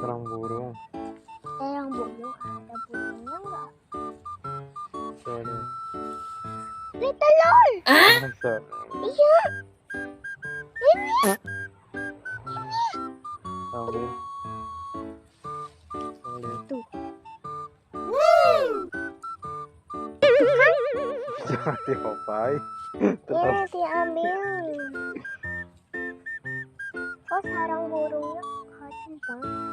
Sarang burung. Sarang burung ada burungnya nggak? Sorry. Wait, telur. Masa? Iya. Ini. Ambil. Ambil. Tuh. Jangan diopai. Ya, diambil. Kok sarang burungnya kacau banget.